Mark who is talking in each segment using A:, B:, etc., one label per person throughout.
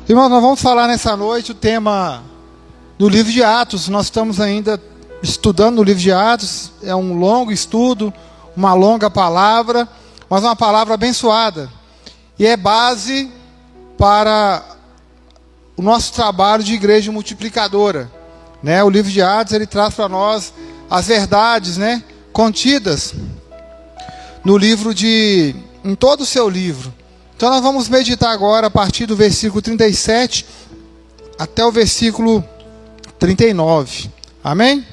A: Irmãos, nós vamos falar nessa noite o tema do livro de Atos. Nós estamos ainda estudando o livro de Atos. É um longo estudo, uma longa palavra, mas uma palavra abençoada. E é base para o nosso trabalho de igreja multiplicadora. O livro de Atos, ele traz para nós as verdades, contidas no livro em todo o seu livro. Então nós vamos meditar agora a partir do versículo 37 até o versículo 39. Amém?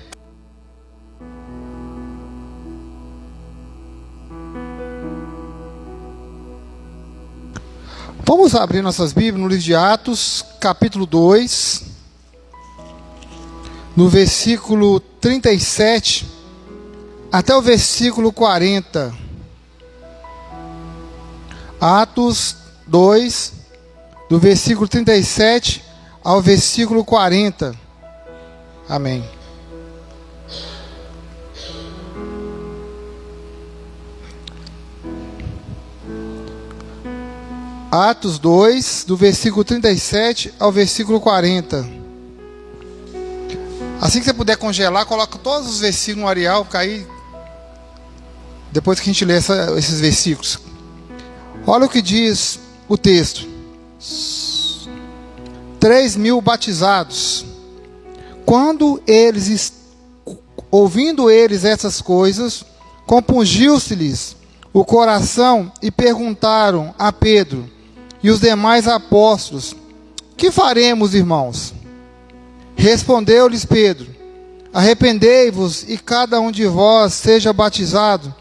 A: Vamos abrir nossas Bíblias no livro de Atos, capítulo 2, no versículo 37 até o versículo 40. Atos 2, do versículo 37 ao versículo 40. Amém. Atos 2, do versículo 37 ao versículo 40. Assim que você puder congelar, coloca todos os versículos no Arial, porque aí, depois que a gente lê esses versículos. Olha o que diz o texto. 3.000 batizados. Quando ouvindo eles essas coisas, compungiu-se-lhes o coração e perguntaram a Pedro e os demais apóstolos: que faremos, irmãos? Respondeu-lhes Pedro: arrependei-vos e cada um de vós seja batizado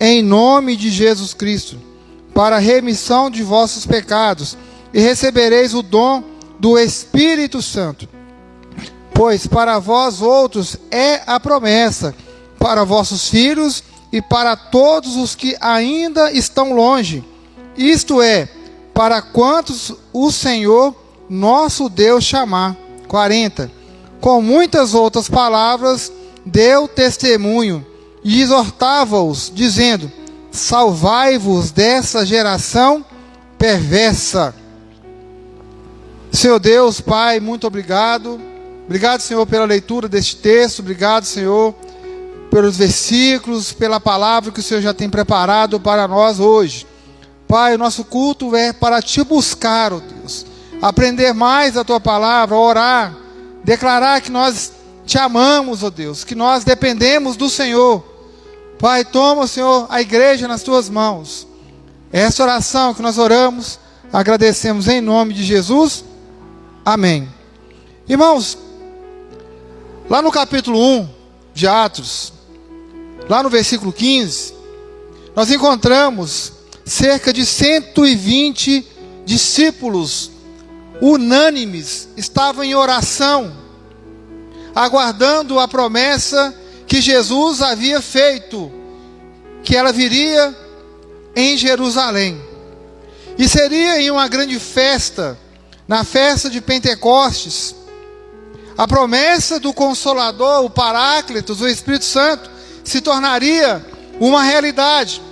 A: em nome de Jesus Cristo, para a remissão de vossos pecados, e recebereis o dom do Espírito Santo. Pois para vós outros é a promessa, para vossos filhos e para todos os que ainda estão longe, isto é, para quantos o Senhor nosso Deus chamar. 40. Com muitas outras palavras deu testemunho e exortava-os, dizendo: salvai-vos dessa geração perversa. Senhor Deus, Pai, muito obrigado. Obrigado, Senhor, pela leitura deste texto. Obrigado, Senhor, pelos versículos, pela palavra que o Senhor já tem preparado para nós hoje. Pai, o nosso culto é para Te buscar, ó Deus. Aprender mais a Tua palavra, orar, declarar que nós Te amamos, ó Deus, que nós dependemos do Senhor. Pai, toma, Senhor, a igreja nas Tuas mãos. Essa oração que nós oramos, agradecemos em nome de Jesus. Amém. Irmãos, lá no capítulo 1 de Atos, lá no versículo 15, nós encontramos cerca de 120 discípulos unânimes, estavam em oração, aguardando a promessa que Jesus havia feito, que ela viria em Jerusalém. E seria em uma grande festa, na festa de Pentecostes, a promessa do Consolador, o Paráclitos, o Espírito Santo, se tornaria uma realidade.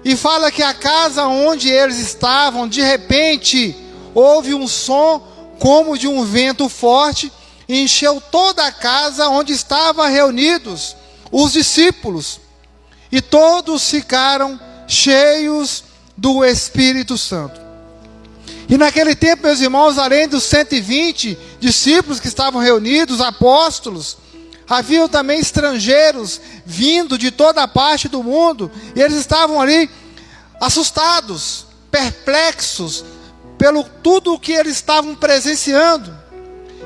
A: E fala que a casa onde eles estavam, de repente, houve um som como de um vento forte, e encheu toda a casa onde estavam reunidos os discípulos. E todos ficaram cheios do Espírito Santo. E naquele tempo, meus irmãos, além dos 120 discípulos que estavam reunidos, apóstolos, haviam também estrangeiros vindo de toda a parte do mundo. E eles estavam ali assustados, perplexos, pelo tudo o que eles estavam presenciando.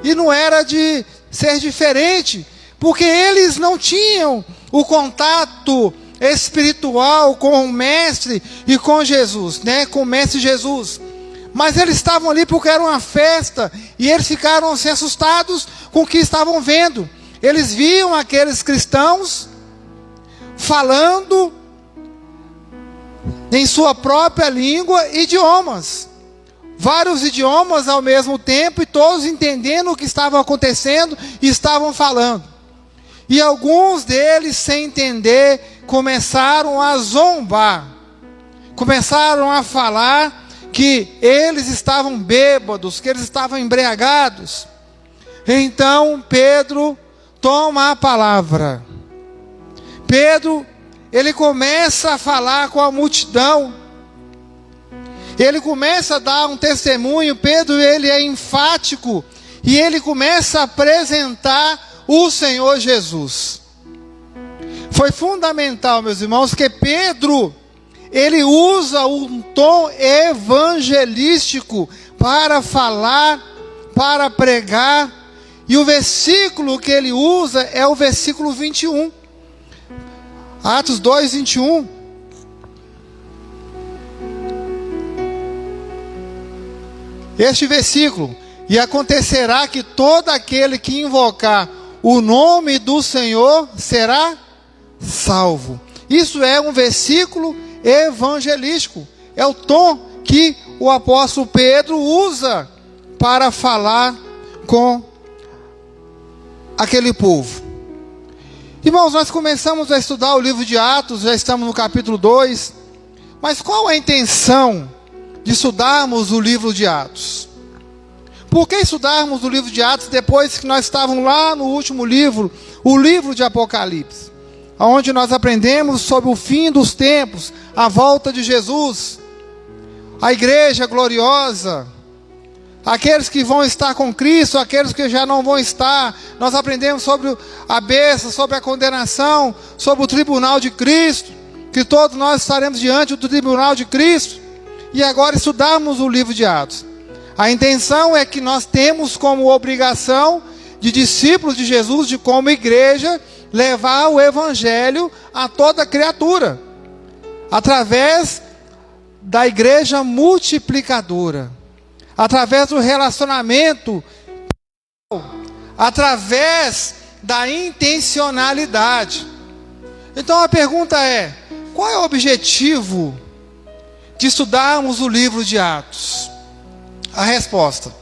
A: E não era de ser diferente, porque eles não tinham o contato espiritual com o Mestre e com Jesus, com o Mestre Jesus. Mas eles estavam ali porque era uma festa, e eles ficaram assim, assustados com o que estavam vendo. Eles viam aqueles cristãos falando em sua própria língua e idiomas. Vários idiomas ao mesmo tempo, e todos entendendo o que estava acontecendo e estavam falando. E alguns deles, sem entender, começaram a zombar. Começaram a falar que eles estavam bêbados, que eles estavam embriagados. Então Pedro toma a palavra. Pedro, ele começa a falar com a multidão. Ele começa a dar um testemunho. Pedro, ele é enfático. E ele começa a apresentar o Senhor Jesus. Foi fundamental, meus irmãos, que Pedro, ele usa um tom evangelístico para falar, para pregar. E o versículo que ele usa é o versículo 21. Atos 2, 21. Este versículo: e acontecerá que todo aquele que invocar o nome do Senhor será salvo. Isso é um versículo evangelístico. É o tom que o apóstolo Pedro usa para falar com aquele povo. Irmãos, nós começamos a estudar o livro de Atos, já estamos no capítulo 2. Mas qual a intenção de estudarmos o livro de Atos? Por que estudarmos o livro de Atos depois que nós estávamos lá no último livro, o livro de Apocalipse, onde nós aprendemos sobre o fim dos tempos, a volta de Jesus, a igreja gloriosa, aqueles que vão estar com Cristo, aqueles que já não vão estar. Nós aprendemos sobre a besta, sobre a condenação, sobre o tribunal de Cristo, que todos nós estaremos diante do tribunal de Cristo. E agora estudamos o livro de Atos. A intenção é que nós temos como obrigação de discípulos de Jesus, de como igreja, levar o evangelho a toda criatura, através da igreja multiplicadora, através do relacionamento, através da intencionalidade. Então a pergunta é: qual é o objetivo de estudarmos o livro de Atos? A resposta: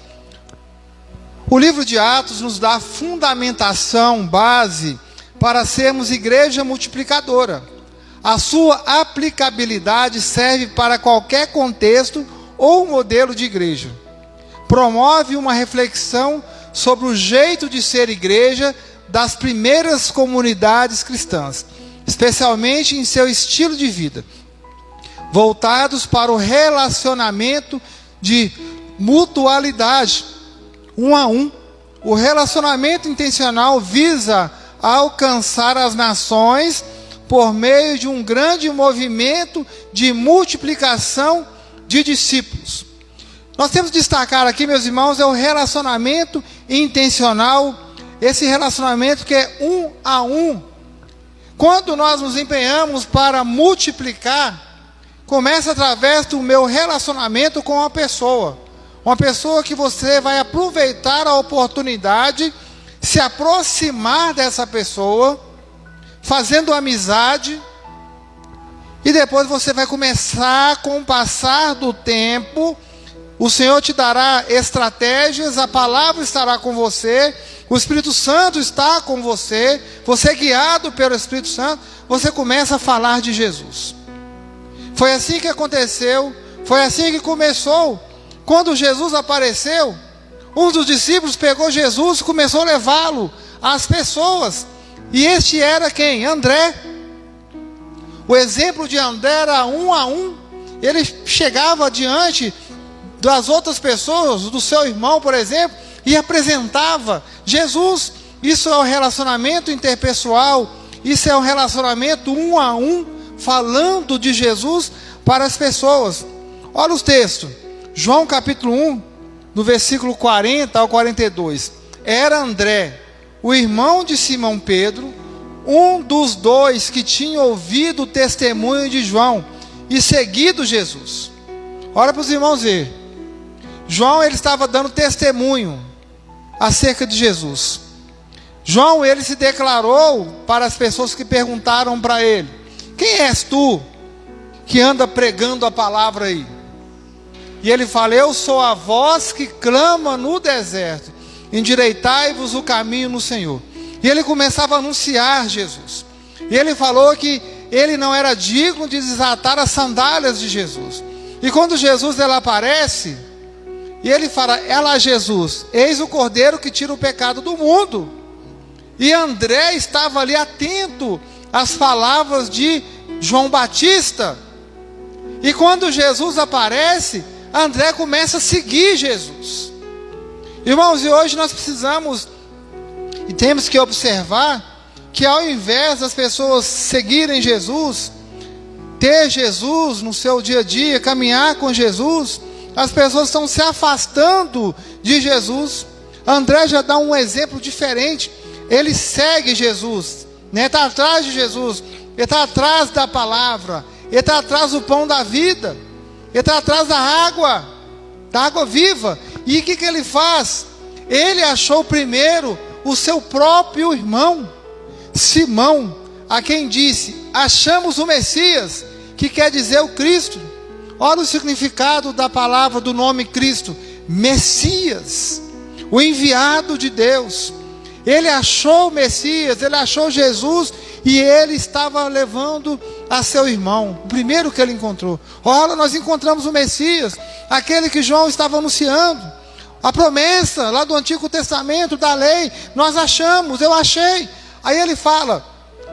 A: o livro de Atos nos dá fundamentação, base, para sermos igreja multiplicadora. A sua aplicabilidade serve para qualquer contexto ou modelo de igreja. Promove uma reflexão sobre o jeito de ser igreja das primeiras comunidades cristãs, especialmente em seu estilo de vida, voltados para o relacionamento de mutualidade, um a um. O relacionamento intencional visa alcançar as nações por meio de um grande movimento de multiplicação de discípulos. Nós temos que destacar aqui, meus irmãos, é o relacionamento intencional, esse relacionamento que é um a um. Quando nós nos empenhamos para multiplicar, começa através do meu relacionamento com uma pessoa que você vai aproveitar a oportunidade, se aproximar dessa pessoa, fazendo amizade, e depois você vai começar, com o passar do tempo, o Senhor te dará estratégias, a palavra estará com você, o Espírito Santo está com você, você guiado pelo Espírito Santo, você começa a falar de Jesus. Foi assim que aconteceu, foi assim que começou. Quando Jesus apareceu, um dos discípulos pegou Jesus e começou a levá-lo às pessoas. E este era quem? André. O exemplo de André era um a um. Ele chegava diante das outras pessoas, do seu irmão, por exemplo, e apresentava Jesus. Isso é um relacionamento interpessoal. Isso é um relacionamento um a um, falando de Jesus para as pessoas. Olha os textos. João capítulo 1, do versículo 40 ao 42. Era André, o irmão de Simão Pedro, um dos dois que tinha ouvido o testemunho de João e seguido Jesus. Olha para os irmãos ver. João, ele estava dando testemunho acerca de Jesus. João, ele se declarou para as pessoas que perguntaram para ele: quem és tu que anda pregando a palavra aí? E ele fala: eu sou a voz que clama no deserto, endireitai-vos o caminho no Senhor. E ele começava a anunciar Jesus. E ele falou que ele não era digno de desatar as sandálias de Jesus. E quando Jesus ele aparece, e ele fala: é lá Jesus, eis o Cordeiro que tira o pecado do mundo. E André estava ali atento às palavras de João Batista. E quando Jesus aparece, André começa a seguir Jesus. Irmãos, e hoje nós precisamos e temos que observar que ao invés das pessoas seguirem Jesus, ter Jesus no seu dia a dia, caminhar com Jesus, as pessoas estão se afastando de Jesus. André já dá um exemplo diferente. Ele segue Jesus, né? Está atrás de Jesus, ele está atrás da palavra, ele está atrás do pão da vida, ele está atrás da água viva. E o que ele faz? Ele achou primeiro o seu próprio irmão, Simão, a quem disse: achamos o Messias, que quer dizer o Cristo. Olha o significado da palavra, do nome Cristo: Messias, o enviado de Deus. Ele achou o Messias, ele achou Jesus, e ele estava levando a seu irmão, o primeiro que ele encontrou. Olha, nós encontramos o Messias, aquele que João estava anunciando, a promessa lá do Antigo Testamento, da lei, nós achamos, eu achei. Aí ele fala,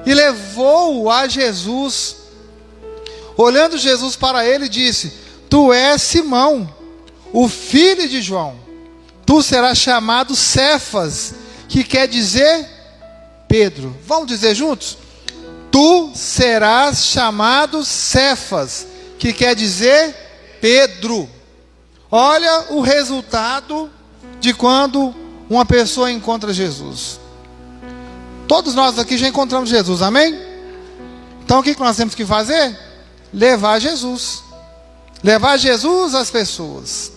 A: e levou-o a Jesus. Olhando Jesus para ele, disse: tu és Simão, o filho de João, tu serás chamado Cefas, que quer dizer Pedro. Vamos dizer juntos? Tu serás chamado Cefas, que quer dizer Pedro. Olha o resultado de quando uma pessoa encontra Jesus. Todos nós aqui já encontramos Jesus, amém? Então o que nós temos que fazer? Levar Jesus. Levar Jesus às pessoas.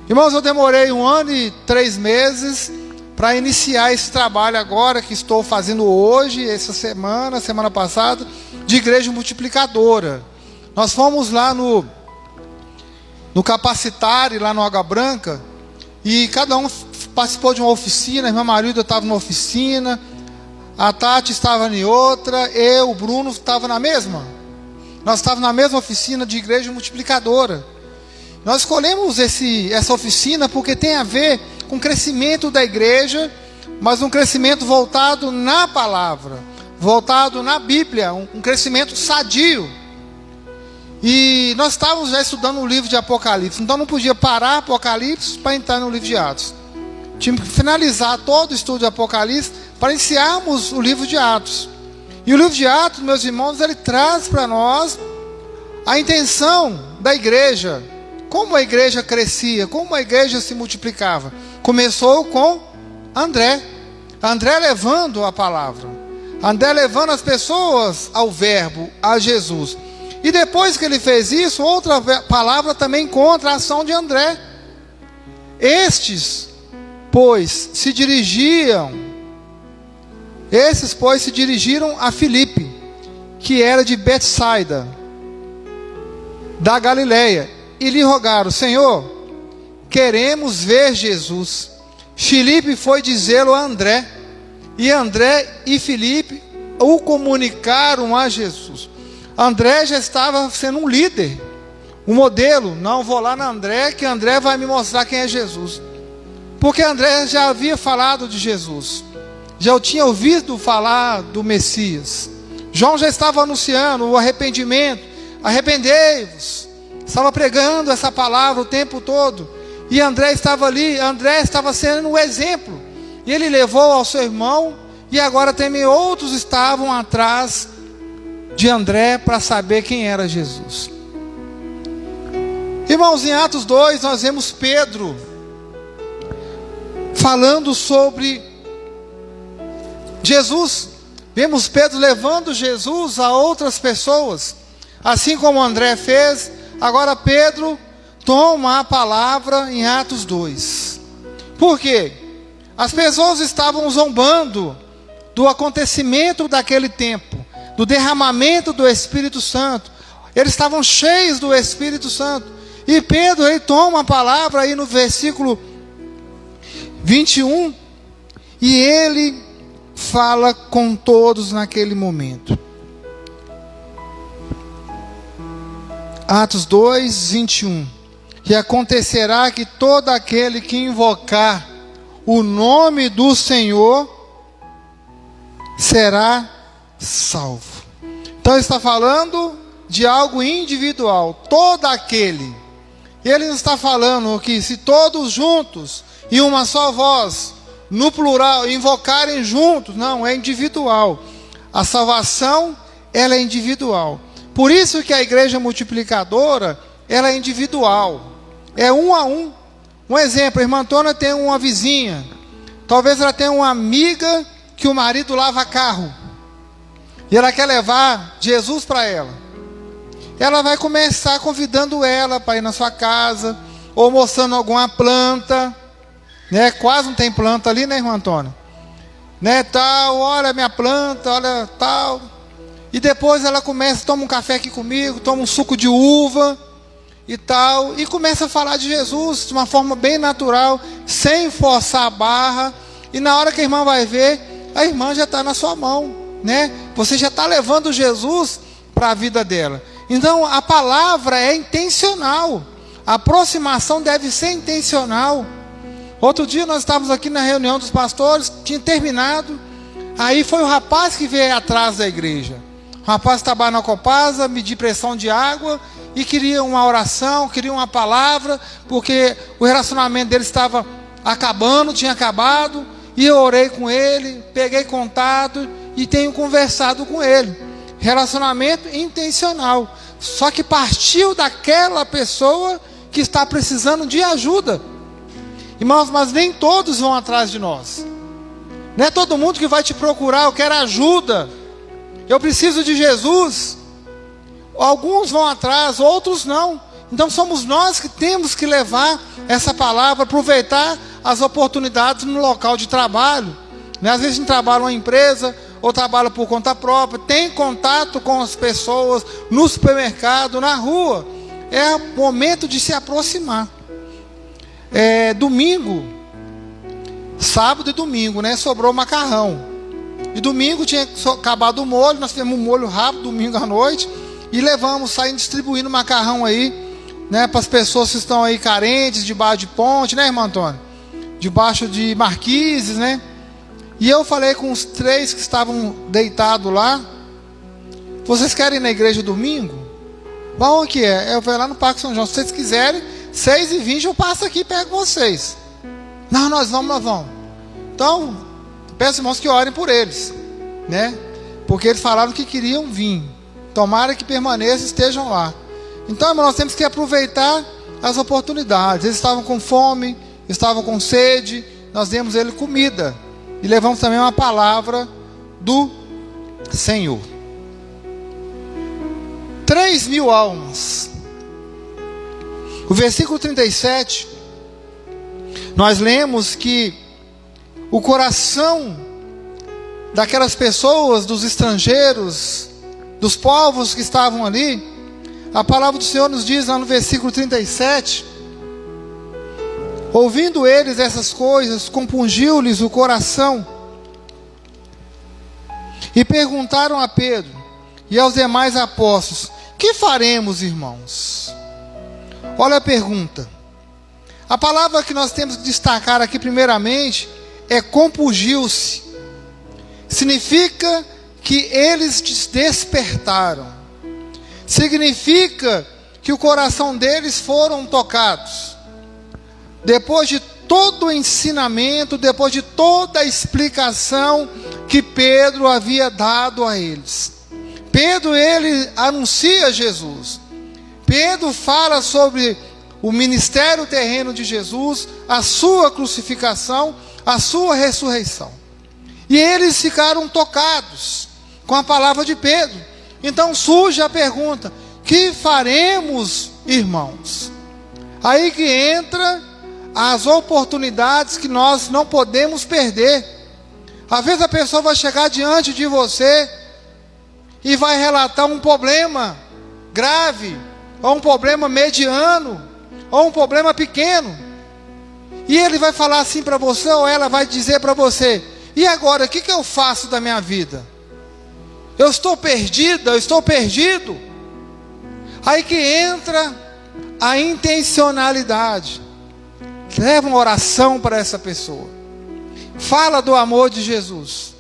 A: Irmãos, eu demorei 1 ano e 3 meses para iniciar esse trabalho agora que estou fazendo hoje, essa semana passada, de igreja multiplicadora. Nós fomos lá no Capacitário, lá no Água Branca, e cada um participou de uma oficina. A irmã Marilda estava numa oficina, a Tati estava em outra, o Bruno estava na mesma. Nós estávamos na mesma oficina de igreja multiplicadora. Nós escolhemos essa oficina porque tem a ver com o crescimento da igreja, mas um crescimento voltado na palavra, voltado na Bíblia, um crescimento sadio. E nós estávamos já estudando o livro de Apocalipse, então não podia parar Apocalipse para entrar no livro de Atos. Tínhamos que finalizar todo o estudo de Apocalipse para iniciarmos o livro de Atos. E o livro de Atos, meus irmãos, ele traz para nós a intenção da igreja, como a igreja crescia, como a igreja se multiplicava. Começou com André levando a palavra, André levando as pessoas ao verbo, a Jesus. E depois que ele fez isso, outra palavra também encontra a ação de André. Esses, pois, se dirigiram a Filipe, que era de Betsaida, da Galileia, e lhe rogaram: Senhor, queremos ver Jesus. Filipe foi dizê-lo a André, e André e Filipe o comunicaram a Jesus. André já estava sendo um líder, um modelo. Não, vou lá na André, que André vai me mostrar quem é Jesus. Porque André já havia falado de Jesus, já tinha ouvido falar do Messias. João já estava anunciando o arrependimento: arrependei-vos. Estava pregando essa palavra o tempo todo. E André estava ali, André estava sendo um exemplo. E ele levou ao seu irmão, e agora também outros estavam atrás de André para saber quem era Jesus. Irmãos, em Atos 2 nós vemos Pedro falando sobre Jesus. Vemos Pedro levando Jesus a outras pessoas, assim como André fez. Agora Pedro toma a palavra em Atos 2. Por quê? As pessoas estavam zombando do acontecimento daquele tempo, do derramamento do Espírito Santo. Eles estavam cheios do Espírito Santo. E Pedro, ele toma a palavra aí no versículo 21, e ele fala com todos naquele momento. Atos 2, 21. E acontecerá que todo aquele que invocar o nome do Senhor será salvo. Então ele está falando de algo individual. Todo aquele. Ele não está falando que se todos juntos, em uma só voz, no plural, invocarem juntos. Não, é individual. A salvação, ela é individual. Por isso que a igreja multiplicadora, ela é individual. É um a um. Um exemplo, a irmã Antônia tem uma vizinha. Talvez ela tenha uma amiga que o marido lava carro. E ela quer levar Jesus para ela. Ela vai começar convidando ela para ir na sua casa, ou mostrando alguma planta, né? Quase não tem planta ali, né, irmã Antônia? Né, tal, olha a minha planta, olha tal. E depois ela começa, toma um café aqui comigo, toma um suco de uva e tal, e começa a falar de Jesus de uma forma bem natural, sem forçar a barra. E na hora que a irmã vai ver, a irmã já está na sua mão, né? Você já está levando Jesus para a vida dela. Então a palavra é intencional. A aproximação deve ser intencional. Outro dia nós estávamos aqui na reunião dos pastores, tinha terminado. Aí foi o rapaz que veio atrás da igreja. O rapaz estava na Copasa, medir pressão de água e queria uma oração, queria uma palavra, porque o relacionamento dele estava acabando, tinha acabado. E eu orei com ele, peguei contato e tenho conversado com ele. Relacionamento intencional. Só que partiu daquela pessoa que está precisando de ajuda. Irmãos, mas nem todos vão atrás de nós. Não é todo mundo que vai te procurar, eu quero ajuda, eu preciso de Jesus. Alguns vão atrás, outros não. Então somos nós que temos que levar essa palavra, aproveitar as oportunidades no local de trabalho. Às vezes a gente trabalha numa empresa, ou trabalha por conta própria, tem contato com as pessoas, no supermercado, na rua. É o momento de se aproximar. Domingo, sábado e domingo, né? Sobrou macarrão. E domingo tinha acabado o molho, nós fizemos um molho rápido, domingo à noite, e levamos, saímos distribuindo macarrão aí, né? Para as pessoas que estão aí carentes, debaixo de ponte, né, irmão Antônio? Debaixo de marquises, né? E eu falei com os 3 que estavam deitados lá: vocês querem ir na igreja domingo? Bom, aqui eu vou lá no Parque São João. Se vocês quiserem, 6h20 eu passo aqui e pego vocês. Não, nós vamos. Então, peço, irmãos, que orem por eles, né? Porque eles falaram que queriam vir. Tomara que permaneçam, estejam lá. Então, irmãos, nós temos que aproveitar as oportunidades. Eles estavam com fome, estavam com sede, nós demos eles comida. E levamos também uma palavra do Senhor. 3.000 almas. O versículo 37, nós lemos que o coração daquelas pessoas, dos estrangeiros, dos povos que estavam ali, a palavra do Senhor nos diz lá no versículo 37, ouvindo eles essas coisas, compungiu-lhes o coração, e perguntaram a Pedro e aos demais apóstolos: que faremos, irmãos? Olha a pergunta. A palavra que nós temos que destacar aqui primeiramente é compungiu-se. Significa que eles despertaram. Significa que o coração deles foram tocados. Depois de todo o ensinamento, depois de toda a explicação que Pedro havia dado a eles. Pedro, ele anuncia Jesus. Pedro fala sobre o ministério terreno de Jesus, a sua crucificação, a sua ressurreição. E eles ficaram tocados com a palavra de Pedro. Então surge a pergunta: que faremos, irmãos? Aí que entra as oportunidades que nós não podemos perder. Às vezes a pessoa vai chegar diante de você e vai relatar um problema grave, ou um problema mediano, ou um problema pequeno. E ele vai falar assim para você, ou ela vai dizer para você: e agora, o que eu faço da minha vida? Eu estou perdida, eu estou perdido. Aí que entra a intencionalidade. Leva uma oração para essa pessoa. Fala do amor de Jesus.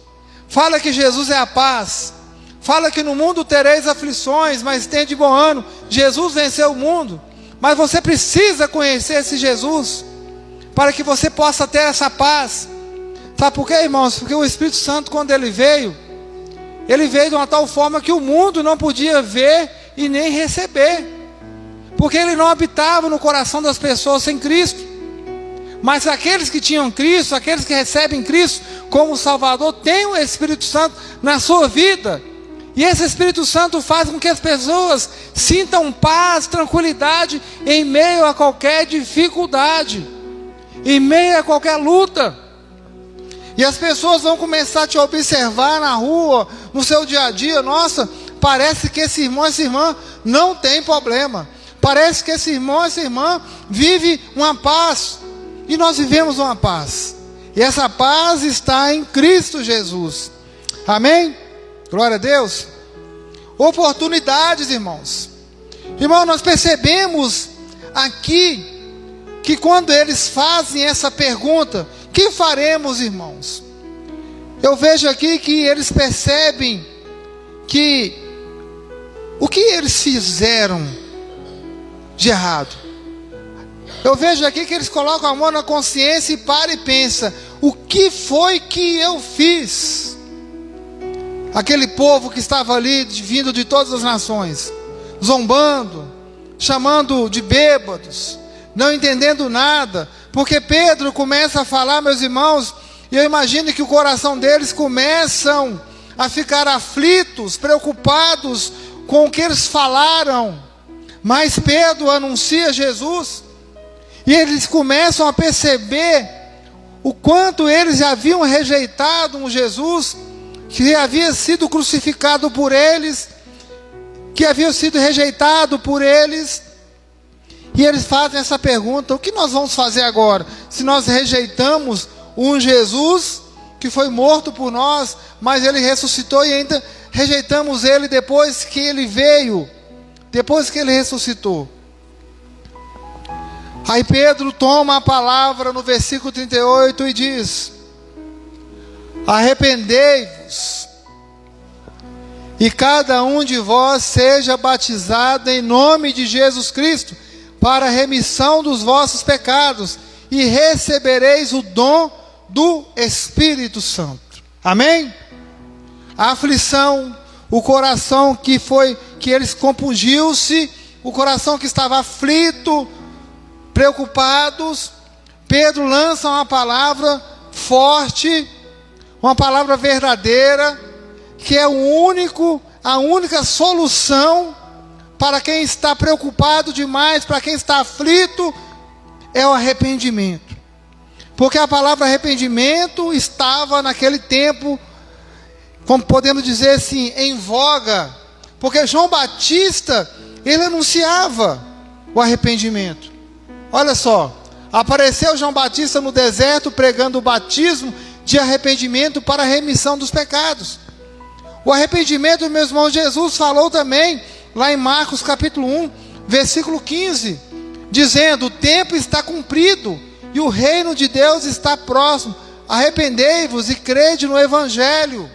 A: Fala que Jesus é a paz. Fala que no mundo tereis aflições, mas tende bom ânimo. Jesus venceu o mundo. Mas você precisa conhecer esse Jesus, para que você possa ter essa paz. Sabe por quê, irmãos? Porque o Espírito Santo, quando ele veio de uma tal forma que o mundo não podia ver e nem receber. Porque ele não habitava no coração das pessoas sem Cristo. Mas aqueles que tinham Cristo, aqueles que recebem Cristo como Salvador, têm o Espírito Santo na sua vida. E esse Espírito Santo faz com que as pessoas sintam paz, tranquilidade em meio a qualquer dificuldade, em meio a qualquer luta. E as pessoas vão começar a te observar na rua, no seu dia a dia. Nossa, parece que esse irmão, essa irmã não tem problema. Parece que esse irmão, essa irmã vive uma paz. E nós vivemos uma paz. E essa paz está em Cristo Jesus. Amém? Glória a Deus. Oportunidades, irmãos. Irmão, nós percebemos aqui que quando eles fazem essa pergunta, que faremos, irmãos? Eu vejo aqui que eles percebem que o que eles fizeram de errado. Eu vejo aqui que eles colocam a mão na consciência e param e pensam: o que foi que eu fiz? Aquele povo que estava ali, vindo de todas as nações, zombando, chamando de bêbados, não entendendo nada. Porque Pedro começa a falar, meus irmãos, e eu imagino que o coração deles começam a ficar aflitos, preocupados com o que eles falaram. Mas Pedro anuncia Jesus, e eles começam a perceber o quanto eles já haviam rejeitado um Jesus que havia sido crucificado por eles, que havia sido rejeitado por eles. E eles fazem essa pergunta: o que nós vamos fazer agora? Se nós rejeitamos um Jesus que foi morto por nós, mas ele ressuscitou, e ainda rejeitamos ele depois que ele veio, depois que ele ressuscitou. Aí Pedro toma a palavra no versículo 38 e diz: arrependei-vos, e cada um de vós seja batizado em nome de Jesus Cristo, para a remissão dos vossos pecados, e recebereis o dom do Espírito Santo. Amém? A aflição, o coração que eles compungiu-se, o coração que estava aflito, preocupados, Pedro lança uma palavra forte, uma palavra verdadeira, que é a única solução para quem está preocupado demais, para quem está aflito, é o arrependimento. Porque a palavra arrependimento estava naquele tempo, como podemos dizer assim, em voga. Porque João Batista, ele anunciava o arrependimento. Olha só, apareceu João Batista no deserto pregando o batismo de arrependimento para a remissão dos pecados. O arrependimento, meus irmãos, Jesus falou também lá em Marcos capítulo 1, versículo 15, dizendo: o tempo está cumprido e o reino de Deus está próximo, arrependei-vos e crede no Evangelho.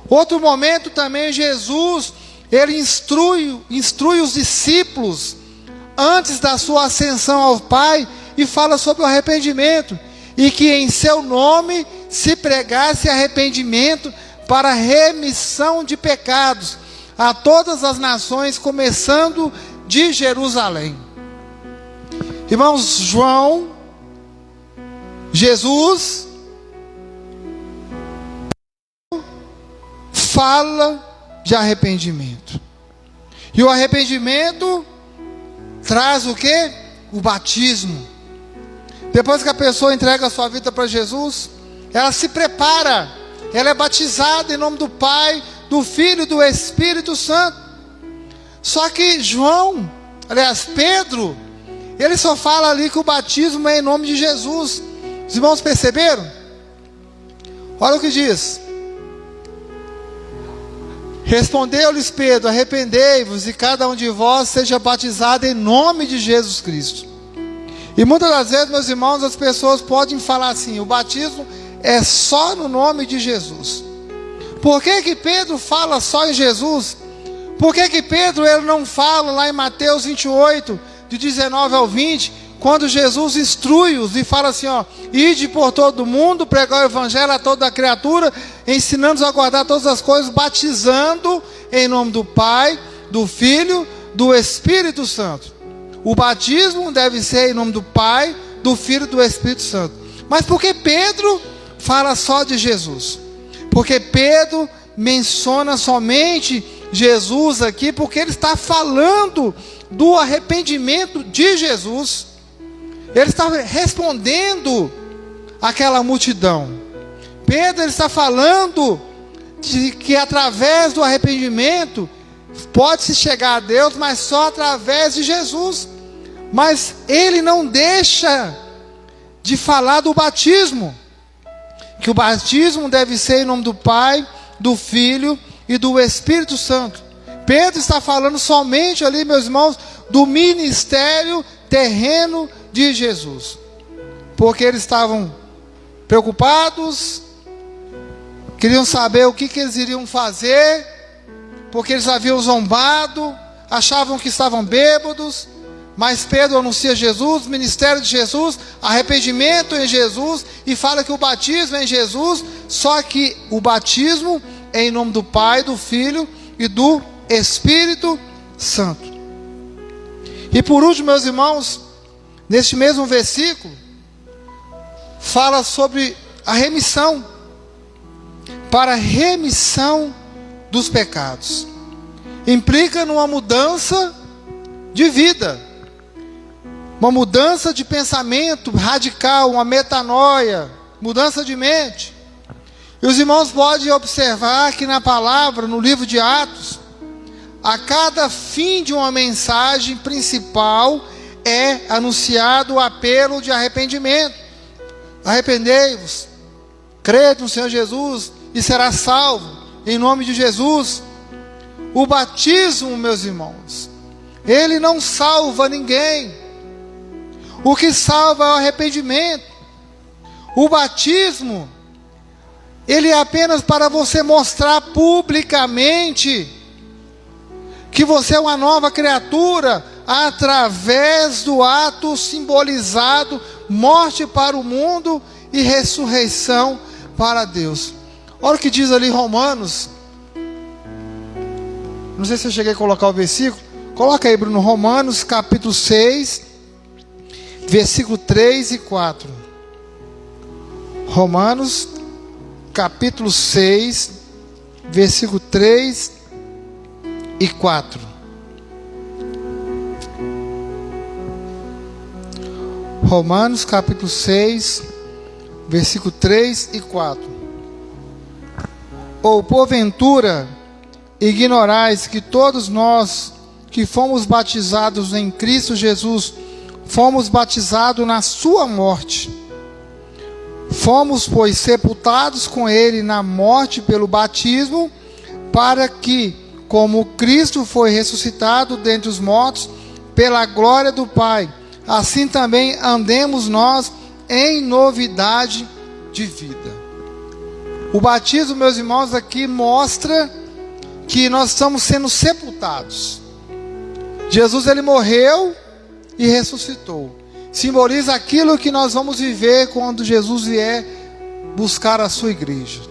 A: Outro momento também, Jesus, ele instrui os discípulos, antes da sua ascensão ao Pai, e fala sobre o arrependimento, e que em seu nome se pregasse arrependimento para remissão de pecados, a todas as nações, começando de Jerusalém. Irmãos, Jesus fala de arrependimento. E o arrependimento traz o quê? O batismo. Depois que a pessoa entrega a sua vida para Jesus, ela se prepara, ela é batizada em nome do Pai, do Filho e do Espírito Santo. Só que Pedro, ele só fala ali que o batismo é em nome de Jesus. Os irmãos perceberam? Olha o que diz: Respondeu-lhes Pedro: arrependei-vos e cada um de vós seja batizado em nome de Jesus Cristo. E muitas das vezes, meus irmãos, as pessoas podem falar assim: o batismo é só no nome de Jesus. Por que que Pedro fala só em Jesus? Por que que Pedro ele não fala lá em Mateus 28, de 19 ao 20, quando Jesus instrui-os e fala assim, ó: ide por todo mundo, pregar o evangelho a toda a criatura, ensinando-os a guardar todas as coisas, batizando em nome do Pai, do Filho, do Espírito Santo. O batismo deve ser em nome do Pai, do Filho e do Espírito Santo. Mas por que Pedro fala só de Jesus? Porque Pedro menciona somente Jesus aqui, porque ele está falando do arrependimento de Jesus. Ele está respondendo àquela multidão. Pedro ele está falando de que através do arrependimento pode-se chegar a Deus, mas só através de Jesus. Mas ele não deixa de falar do batismo, que o batismo deve ser em nome do Pai, do Filho e do Espírito Santo. Pedro está falando somente ali, meus irmãos, do ministério terreno de Jesus, porque eles estavam preocupados, queriam saber o que eles iriam fazer, porque eles haviam zombado, achavam que estavam bêbados. Mas Pedro anuncia Jesus, ministério de Jesus, arrependimento em Jesus, e fala que o batismo é em Jesus, só que o batismo é em nome do Pai, do Filho e do Espírito Santo. E por último, meus irmãos, neste mesmo versículo, fala sobre a remissão, para remissão dos pecados. Implica numa mudança de vida, uma mudança de pensamento radical, uma metanoia, mudança de mente. E os irmãos podem observar que na palavra, no livro de Atos, a cada fim de uma mensagem principal é anunciado o apelo de arrependimento. Arrependei-vos, crede no Senhor Jesus e será salvo, em nome de Jesus. O batismo, meus irmãos, ele não salva ninguém. O que salva é o arrependimento. O batismo, ele é apenas para você mostrar publicamente que você é uma nova criatura, através do ato simbolizado, morte para o mundo e ressurreição para Deus. Olha o que diz ali Romanos. Não sei se eu cheguei a colocar o versículo. Coloca aí, Bruno, Romanos capítulo 6, versículo 3 e 4. Romanos capítulo 6, versículo 3 e 4. Romanos capítulo 6, versículo 3 e 4. Ou porventura ignorais que todos nós que fomos batizados em Cristo Jesus, fomos batizados na sua morte. Fomos, pois, sepultados com ele na morte pelo batismo, para que, como Cristo foi ressuscitado dentre os mortos, pela glória do Pai, assim também andemos nós em novidade de vida. O batismo, meus irmãos, aqui mostra que nós estamos sendo sepultados. Jesus, ele morreu e ressuscitou. Simboliza aquilo que nós vamos viver quando Jesus vier buscar a sua igreja.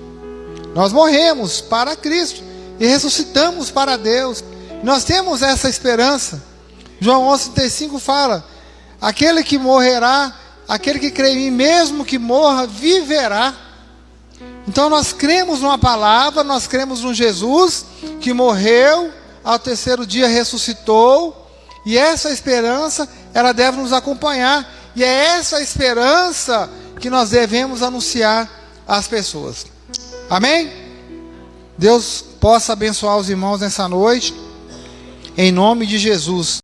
A: Nós morremos para Cristo e ressuscitamos para Deus. Nós temos essa esperança. João 11:35 fala: aquele que morrerá, aquele que crê em mim, mesmo que morra, viverá. Então nós cremos numa palavra, nós cremos num Jesus que morreu, ao terceiro dia ressuscitou, e essa esperança, ela deve nos acompanhar, e é essa esperança que nós devemos anunciar às pessoas. Amém? Deus possa abençoar os irmãos nessa noite, em nome de Jesus.